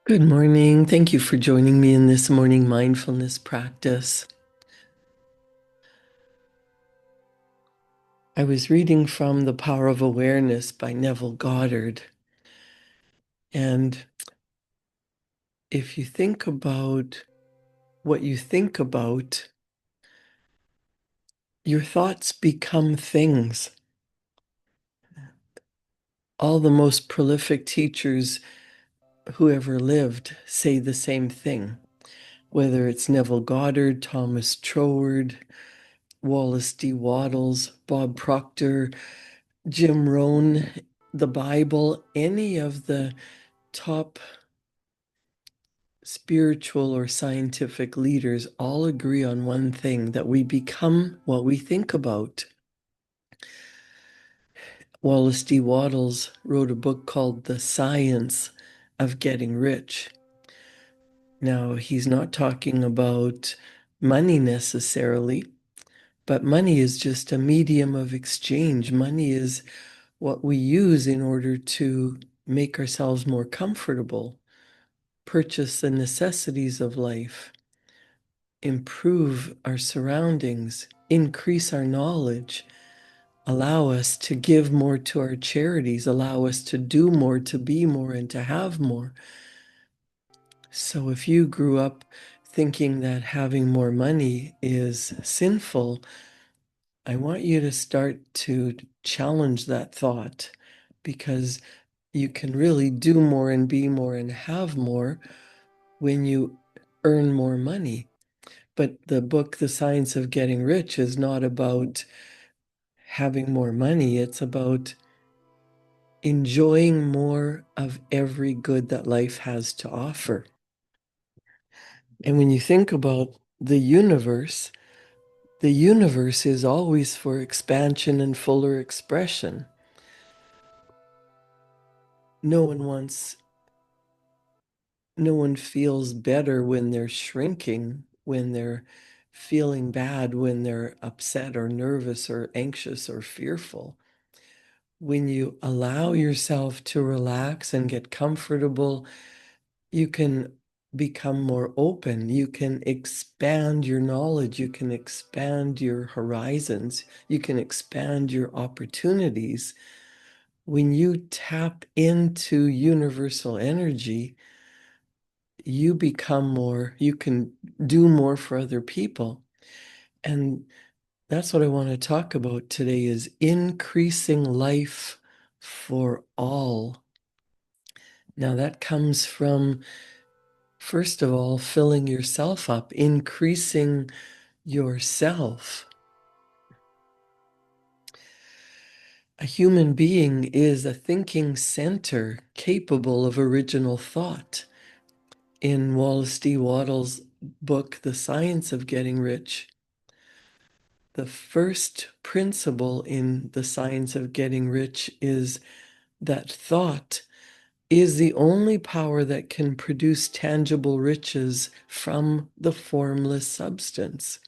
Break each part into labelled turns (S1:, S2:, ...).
S1: Good morning. Thank you for joining me in this morning mindfulness practice. I was reading from The Power of Awareness by Neville Goddard. And if you think about what you think about, your thoughts become things. All the most prolific teachers who ever lived say the same thing, whether it's Neville Goddard, Thomas Troward, Wallace D. Wattles, Bob Proctor, Jim Rohn, the Bible, any of the top spiritual or scientific leaders all agree on one thing, that we become what we think about. Wallace D. Wattles wrote a book called The Science of Getting Rich. Now, he's not talking about money necessarily, but money is just a medium of exchange. Money is what we use in order to make ourselves more comfortable, purchase the necessities of life, improve our surroundings, increase our knowledge, allow us to give more to our charities, allow us to do more, to be more, and to have more. So if you grew up thinking that having more money is sinful, I want you to start to challenge that thought, because you can really do more and be more and have more when you earn more money. But the book, The Science of Getting Rich, is not about having more money. It's about enjoying more of every good that life has to offer. And when you think about the universe is always for expansion and fuller expression. No one wants, no one feels better when they're shrinking, when they're feeling bad, when they're upset or nervous or anxious or fearful. When you allow yourself to relax and get comfortable, you can become more open. You can expand your knowledge. You can expand your horizons. You can expand your opportunities. When you tap into universal energy, you become more, you can do more for other people. And that's what I want to talk about today, is increasing life for all. Now that comes from, first of all, filling yourself up, increasing yourself. A human being is a thinking center capable of original thought. In Wallace D. Wattles' book, The Science of Getting Rich, the first principle in The Science of Getting Rich is that thought is the only power that can produce tangible riches from the formless substance.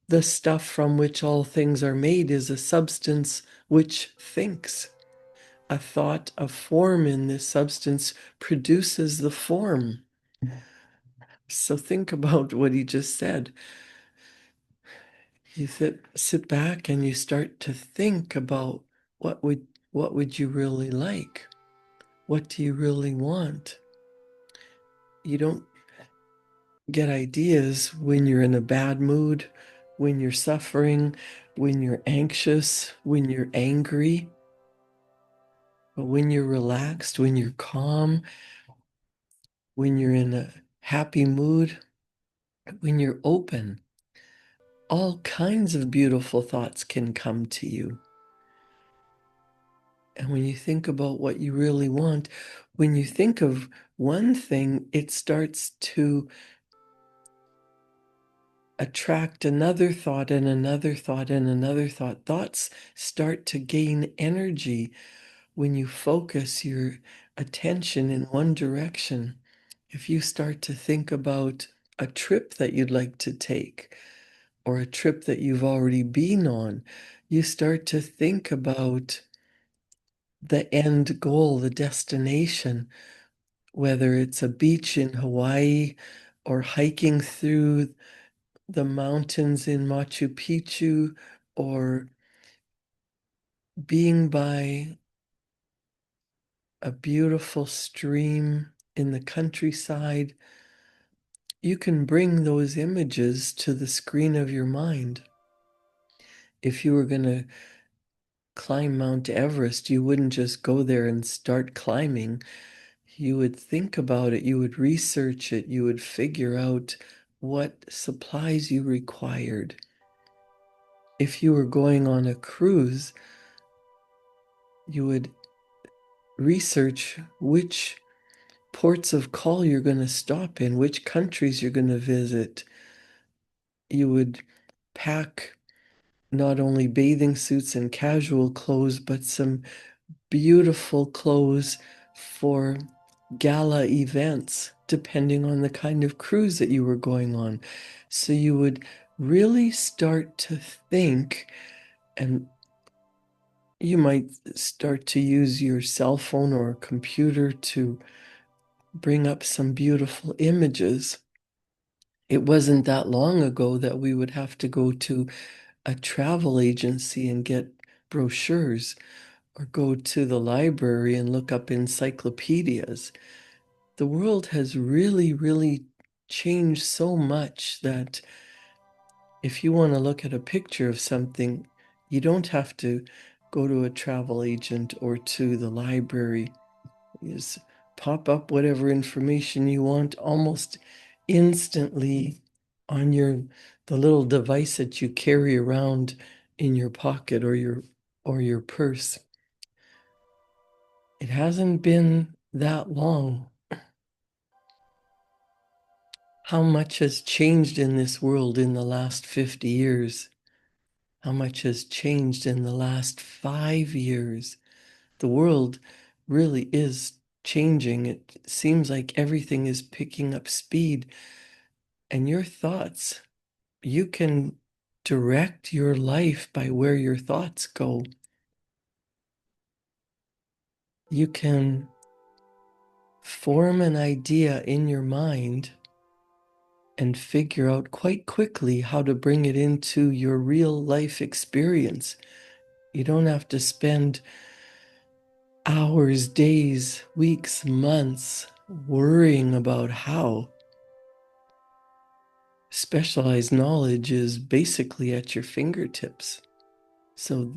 S1: The stuff from which all things are made is a substance which thinks. A thought, a form in this substance produces the form. So think about what he just said. You sit back and you start to think about what would you really like? What do you really want? You don't get ideas when you're in a bad mood, when you're suffering, when you're anxious, when you're angry. But when you're relaxed, when you're calm, when you're in a happy mood, when you're open, all kinds of beautiful thoughts can come to you. And when you think about what you really want, when you think of one thing, it starts to attract another thought and another thought and another thought. Thoughts start to gain energy when you focus your attention in one direction. If you start to think about a trip that you'd like to take, or a trip that you've already been on, you start to think about the end goal, the destination. whether it's a beach in Hawaii or hiking through the mountains in Machu Picchu or being by a beautiful stream in the countryside, you can bring those images to the screen of your mind. If you were going to climb Mount Everest, you wouldn't just go there and start climbing. You would think about it, you would research it, you would figure out what supplies you required. If you were going on a cruise, you would research which ports of call you're going to stop in, which countries you're going to visit. You would pack not only bathing suits and casual clothes, but some beautiful clothes for gala events, depending on the kind of cruise that you were going on. So you would really start to think, and you might start to use your cell phone or computer to bring up some beautiful images. It wasn't that long ago that we would have to go to a travel agency and get brochures or go to the library and look up encyclopedias. The world has really, really changed so much that if you want to look at a picture of something, you don't have to go to a travel agent or to the library. You just pop up whatever information you want almost instantly on the little device that you carry around in your pocket or your purse. It hasn't been that long. How much has changed in this world in the last 50 years? How much has changed in the last 5 years? The world really is changing. It seems like everything is picking up speed. And your thoughts, you can direct your life by where your thoughts go. You can form an idea in your mind and figure out quite quickly how to bring it into your real life experience. You don't have to spend hours, days, weeks, months worrying about how. Specialized knowledge is basically at your fingertips. So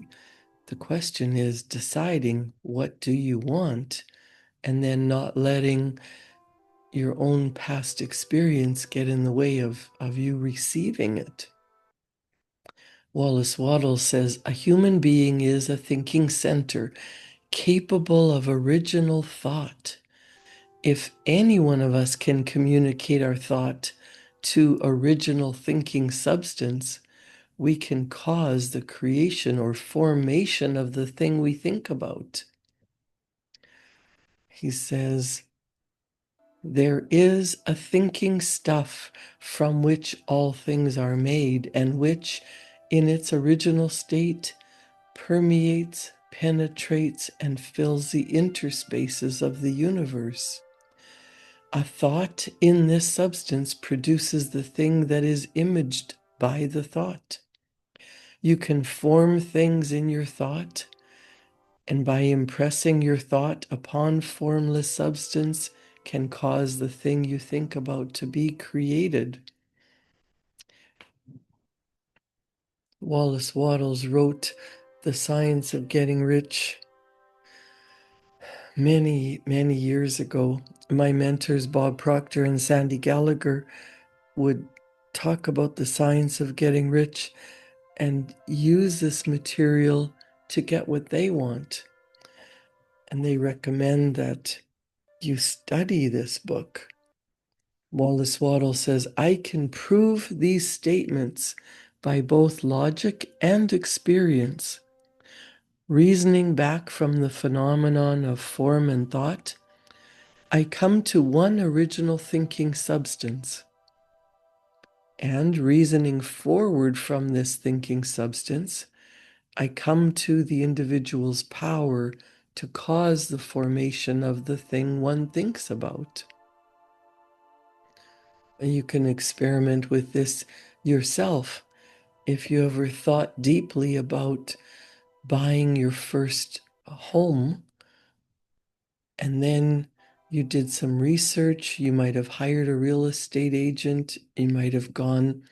S1: the question is deciding what do you want and then not letting your own past experience get in the way of you receiving it. Wallace Wattles says, a human being is a thinking center capable of original thought. If any one of us can communicate our thought to original thinking substance, we can cause the creation or formation of the thing we think about. He says, there is a thinking stuff from which all things are made, and which, in its original state, permeates, penetrates, and fills the interspaces of the universe. A thought in this substance produces the thing that is imaged by the thought. You can form things in your thought, and by impressing your thought upon formless substance, can cause the thing you think about to be created. Wallace Wattles wrote The Science of Getting Rich many, many years ago. My mentors, Bob Proctor and Sandy Gallagher, would talk about the science of getting rich and use this material to get what they want. And they recommend that you study this book. Wallace Wattles says, I can prove these statements by both logic and experience. Reasoning back from the phenomenon of form and thought, I come to one original thinking substance. And reasoning forward from this thinking substance, I come to the individual's power to cause the formation of the thing one thinks about. And you can experiment with this yourself. If you ever thought deeply about buying your first home, and then you did some research, you might have hired a real estate agent, you might have gone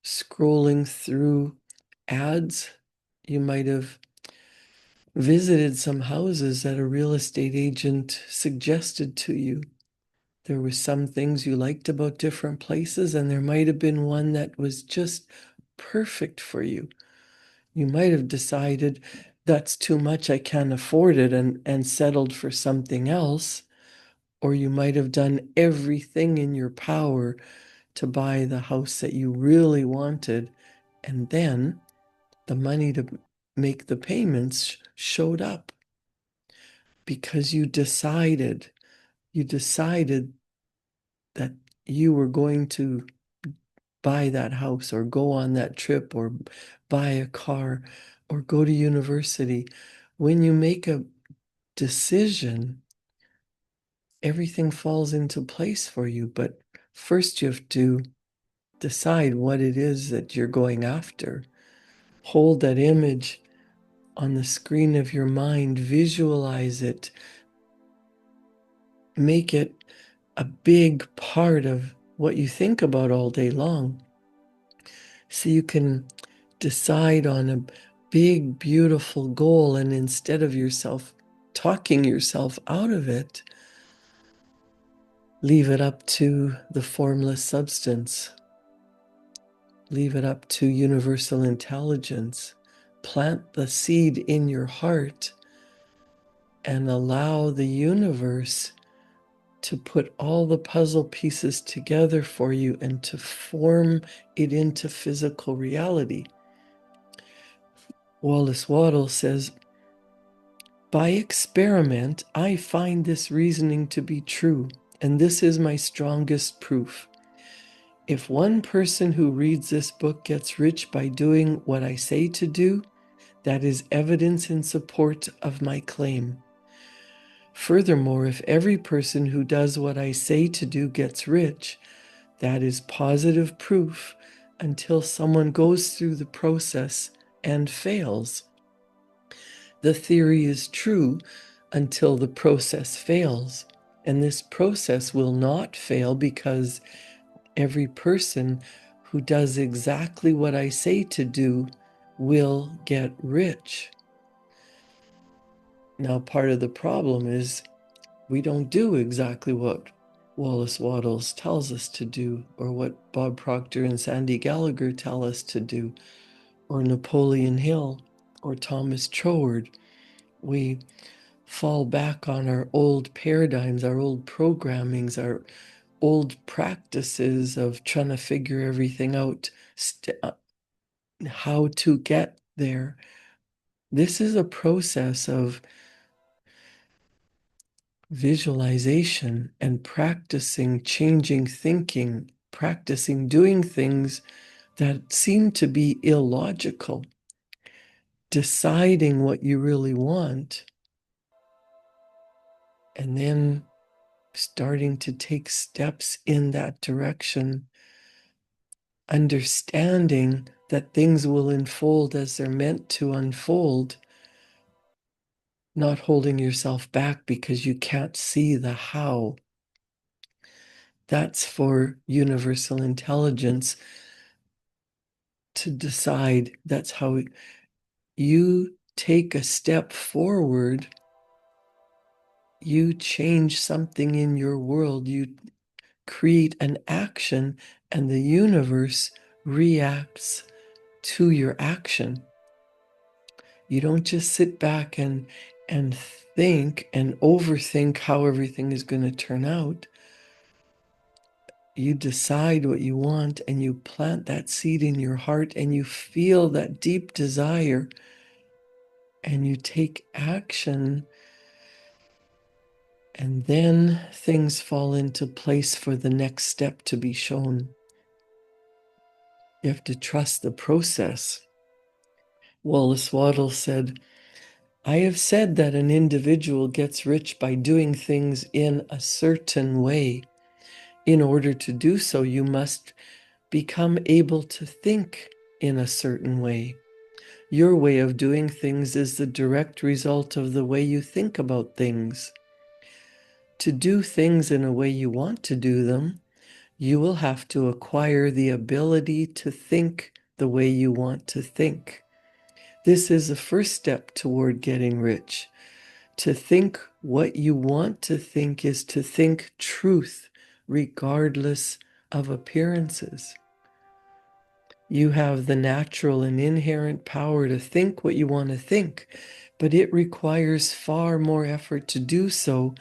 S1: scrolling through ads, you might have visited some houses that a real estate agent suggested to you. There were some things you liked about different places, and there might have been one that was just perfect for you. You might have decided that's too much, I can't afford it, and settled for something else. Or you might have done everything in your power to buy the house that you really wanted, and then the money to make the payments showed up because you decided that you were going to buy that house or go on that trip or buy a car or go to university. When you make a decision, everything falls into place for you. But first, you have to decide what it is that you're going after. Hold that image on the screen of your mind, visualize it, make it a big part of what you think about all day long. So you can decide on a big, beautiful goal, and instead of yourself talking yourself out of it, leave it up to the formless substance. Leave it up to universal intelligence. Plant the seed in your heart and allow the universe to put all the puzzle pieces together for you and to form it into physical reality. Wallace Waddell says, "By experiment, I find this reasoning to be true, and this is my strongest proof. If one person who reads this book gets rich by doing what I say to do, that is evidence in support of my claim. Furthermore, if every person who does what I say to do gets rich, that is positive proof until someone goes through the process and fails. The theory is true until the process fails, and this process will not fail because every person who does exactly what I say to do will get rich." Now, part of the problem is we don't do exactly what Wallace Wattles tells us to do, or what Bob Proctor and Sandy Gallagher tell us to do, or Napoleon Hill, or Thomas Troward. We fall back on our old paradigms, our old programmings, our old practices of trying to figure everything out, how to get there. This is a process of visualization and practicing changing thinking, practicing doing things that seem to be illogical, deciding what you really want, and then starting to take steps in that direction, understanding that things will unfold as they're meant to unfold, not holding yourself back because you can't see the how. That's for universal intelligence to decide. That's how you take a step forward. You change something in your world. You create an action, and the universe reacts to your action. You don't just sit back and think and overthink how everything is going to turn out. You decide what you want and you plant that seed in your heart and you feel that deep desire and you take action, and then things fall into place for the next step to be shown. You have to trust the process. Wallace Waddell said, I have said that an individual gets rich by doing things in a certain way. In order to do so, you must become able to think in a certain way. Your way of doing things is the direct result of the way you think about things. To do things in a way you want to do them, you will have to acquire the ability to think the way you want to think. This is the first step toward getting rich. To think what you want to think is to think truth, regardless of appearances. You have the natural and inherent power to think what you want to think, but it requires far more effort to do so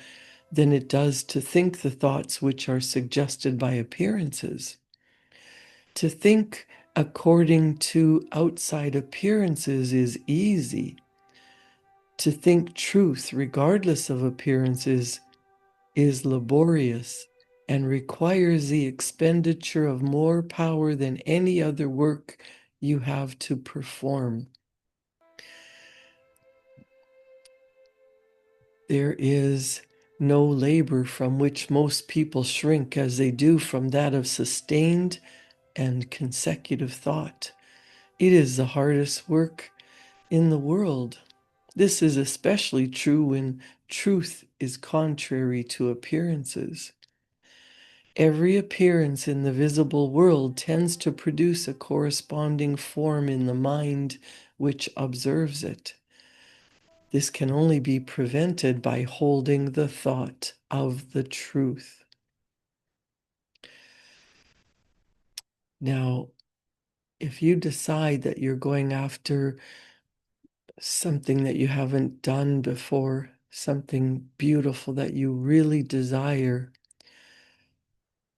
S1: than it does to think the thoughts which are suggested by appearances. To think according to outside appearances is easy. To think truth, regardless of appearances, is laborious and requires the expenditure of more power than any other work you have to perform. There is no labor from which most people shrink as they do from that of sustained and consecutive thought. It is the hardest work in the world. This is especially true when truth is contrary to appearances. Every appearance in the visible world tends to produce a corresponding form in the mind which observes it. This can only be prevented by holding the thought of the truth. Now, if you decide that you're going after something that you haven't done before, something beautiful that you really desire,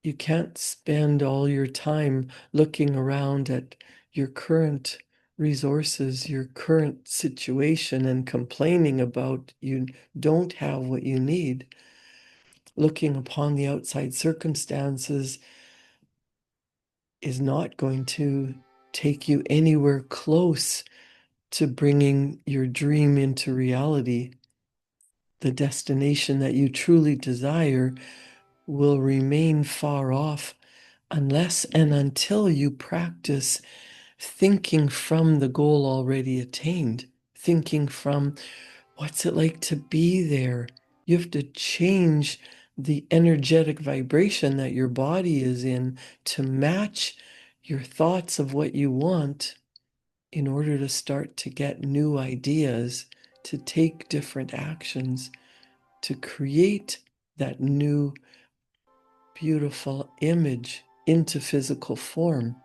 S1: you can't spend all your time looking around at your current resources, your current situation, and complaining about you don't have what you need. Looking upon the outside circumstances is not going to take you anywhere close to bringing your dream into reality. The destination that you truly desire will remain far off unless and until you practice thinking from the goal already attained, thinking from what's it like to be there. You have to change the energetic vibration that your body is in to match your thoughts of what you want in order to start to get new ideas, to take different actions, to create that new beautiful image into physical form.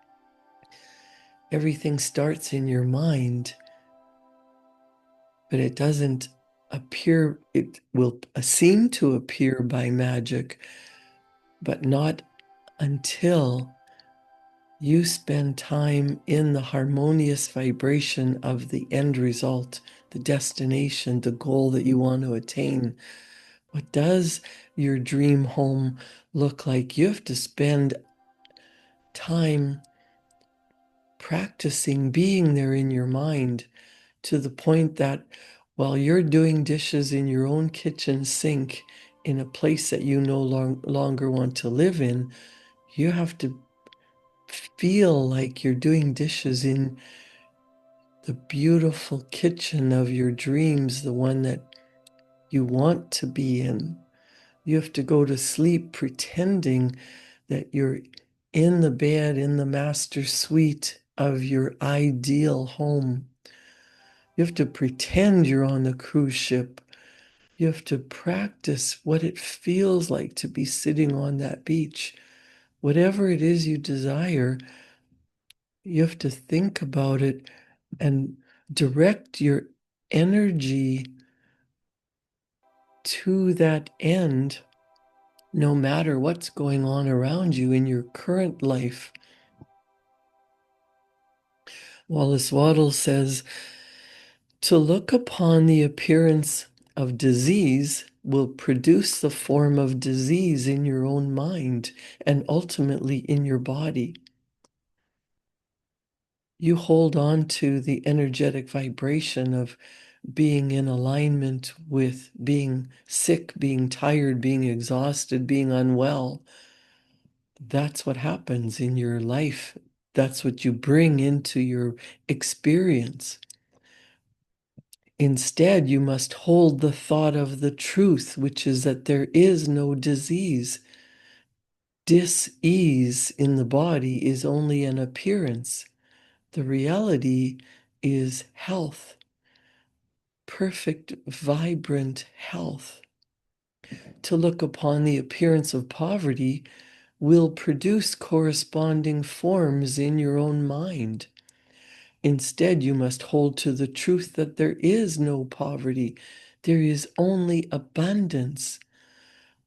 S1: Everything starts in your mind, but it doesn't appear, it will seem to appear by magic, but not until you spend time in the harmonious vibration of the end result, the destination, the goal that you want to attain. What does your dream home look like? You have to spend time practicing being there in your mind to the point that while you're doing dishes in your own kitchen sink in a place that you no longer want to live in, you have to feel like you're doing dishes in the beautiful kitchen of your dreams, the one that you want to be in. You have to go to sleep pretending that you're in the bed in the master suite of your ideal home. You have to pretend you're on the cruise ship. You have to practice what it feels like to be sitting on that beach. Whatever it is you desire, you have to think about it and direct your energy to that end, no matter what's going on around you in your current life. Wallace Wattles says, to look upon the appearance of disease will produce the form of disease in your own mind and ultimately in your body. You hold on to the energetic vibration of being in alignment with being sick, being tired, being exhausted, being unwell. That's what happens in your life. That's what you bring into your experience. Instead, you must hold the thought of the truth, which is that there is no disease. Dis-ease in the body is only an appearance. The reality is health, perfect, vibrant health. To look upon the appearance of poverty will produce corresponding forms in your own mind. Instead, you must hold to the truth that there is no poverty. There is only abundance.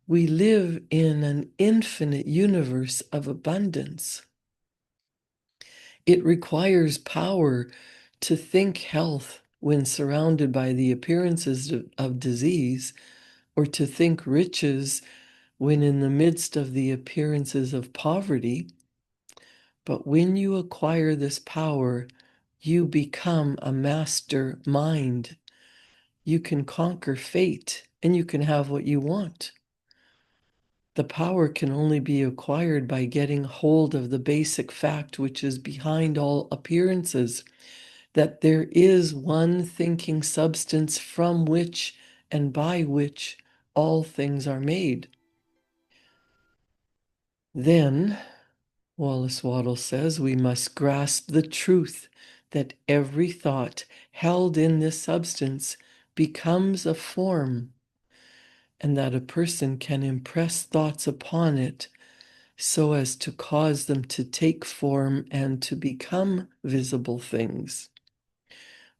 S1: We live in an infinite universe of abundance. It requires power to think health when surrounded by the appearances of disease, or to think riches when in the midst of the appearances of poverty. But when you acquire this power, you become a master mind. You can conquer fate and you can have what you want. The power can only be acquired by getting hold of the basic fact which is behind all appearances, that there is one thinking substance from which and by which all things are made. Then, Wallace Waddell says, we must grasp the truth that every thought held in this substance becomes a form, and that a person can impress thoughts upon it so as to cause them to take form and to become visible things.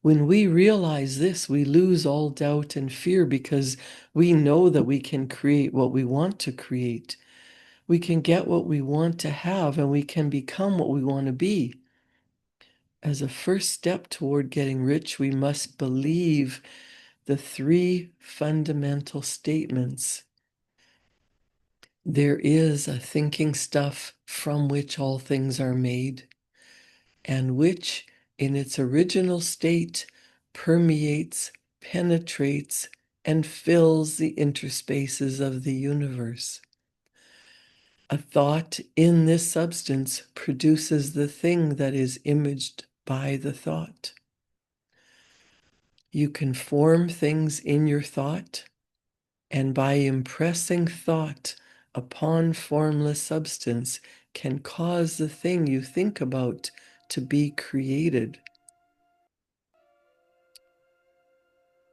S1: When we realize this, we lose all doubt and fear because we know that we can create what we want to create. We can get what we want to have, and we can become what we want to be. As a first step toward getting rich, we must believe the three fundamental statements. There is a thinking stuff from which all things are made, and which, in its original state, permeates, penetrates, and fills the interspaces of the universe. A thought in this substance produces the thing that is imaged by the thought. You can form things in your thought, and by impressing thought upon formless substance can cause the thing you think about to be created.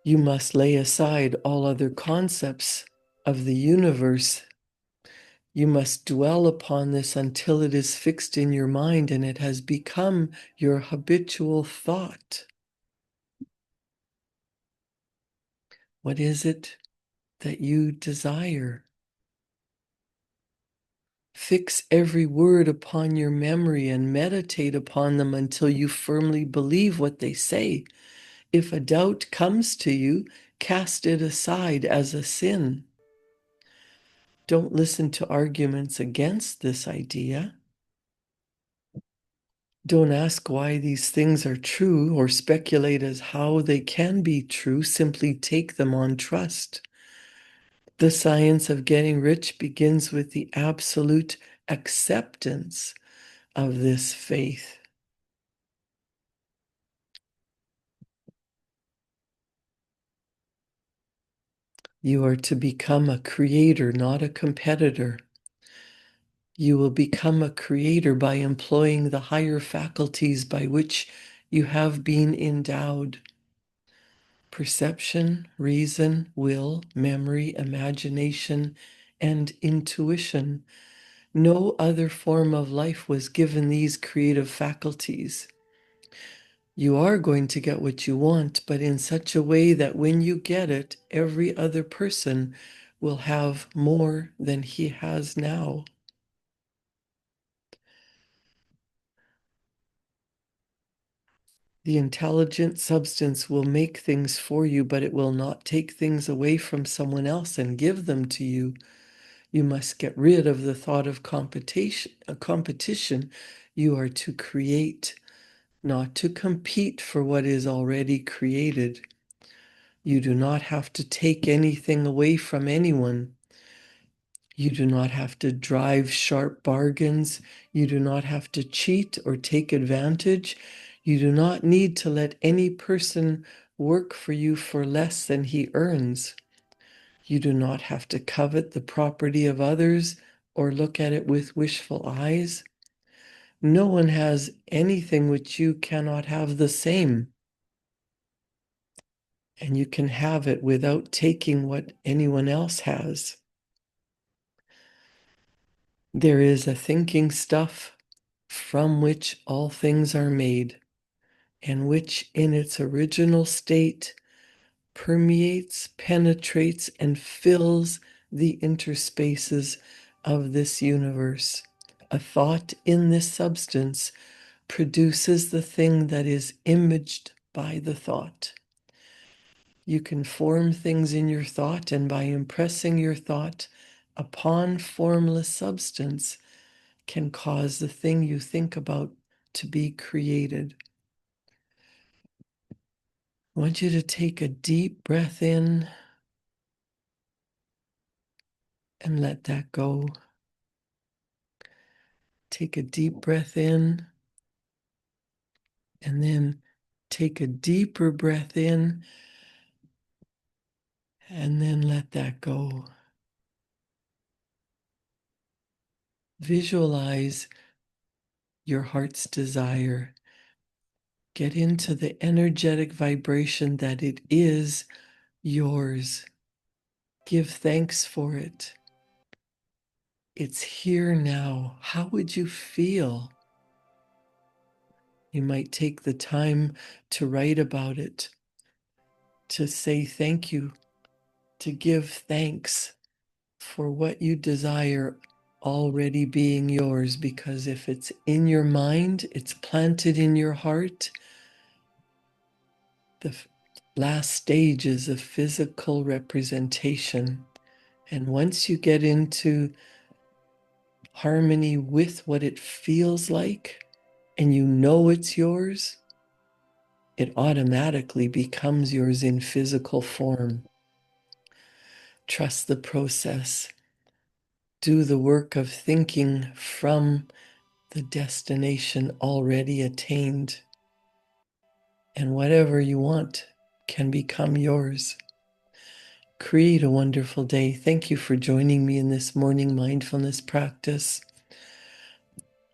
S1: You must lay aside all other concepts of the universe. You must dwell upon this until it is fixed in your mind and it has become your habitual thought. What is it that you desire? Fix every word upon your memory and meditate upon them until you firmly believe what they say. If a doubt comes to you, cast it aside as a sin. Don't listen to arguments against this idea. Don't ask why these things are true or speculate as how they can be true. Simply take them on trust. The science of getting rich begins with the absolute acceptance of this faith. You are to become a creator, not a competitor. You will become a creator by employing the higher faculties by which you have been endowed. Perception, reason, will, memory, imagination, and intuition. No other form of life was given these creative faculties. You are going to get what you want, but in such a way that when you get it, every other person will have more than he has now. The intelligent substance will make things for you, but it will not take things away from someone else and give them to you. You must get rid of the thought of competition. You are to create, not to compete for what is already created. You do not have to take anything away from anyone. You do not have to drive sharp bargains. You do not have to cheat or take advantage. You do not need to let any person work for you for less than he earns. You do not have to covet the property of others or look at it with wishful eyes. No one has anything which you cannot have the same. And you can have it without taking what anyone else has. There is a thinking stuff from which all things are made, and which in its original state permeates, penetrates, and fills the interspaces of this universe. A thought in this substance produces the thing that is imaged by the thought. You can form things in your thought, and by impressing your thought upon formless substance, can cause the thing you think about to be created. I want you to take a deep breath in and let that go. Take a deep breath in and then take a deeper breath in and then let that go. Visualize your heart's desire. Get into the energetic vibration that it is yours. Give thanks for it. It's here now. How would you feel? You might take the time to write about it, to say thank you, to give thanks for what you desire already being yours, because if it's in your mind, it's planted in your heart. The last stage is a physical representation. And once you get into harmony with what it feels like, and you know it's yours, it automatically becomes yours in physical form. Trust the process. Do the work of thinking from the destination already attained. And whatever you want can become yours. Create a wonderful day. Thank you for joining me in this morning mindfulness practice.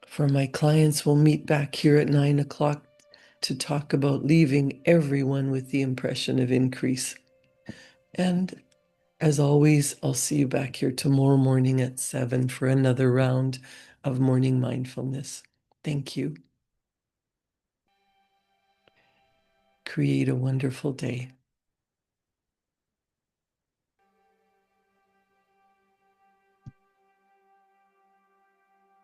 S1: For my clients, we'll meet back here at 9 o'clock to talk about leaving everyone with the impression of increase. And as always, I'll see you back here tomorrow morning at 7 for another round of morning mindfulness. Thank you. Create a wonderful day.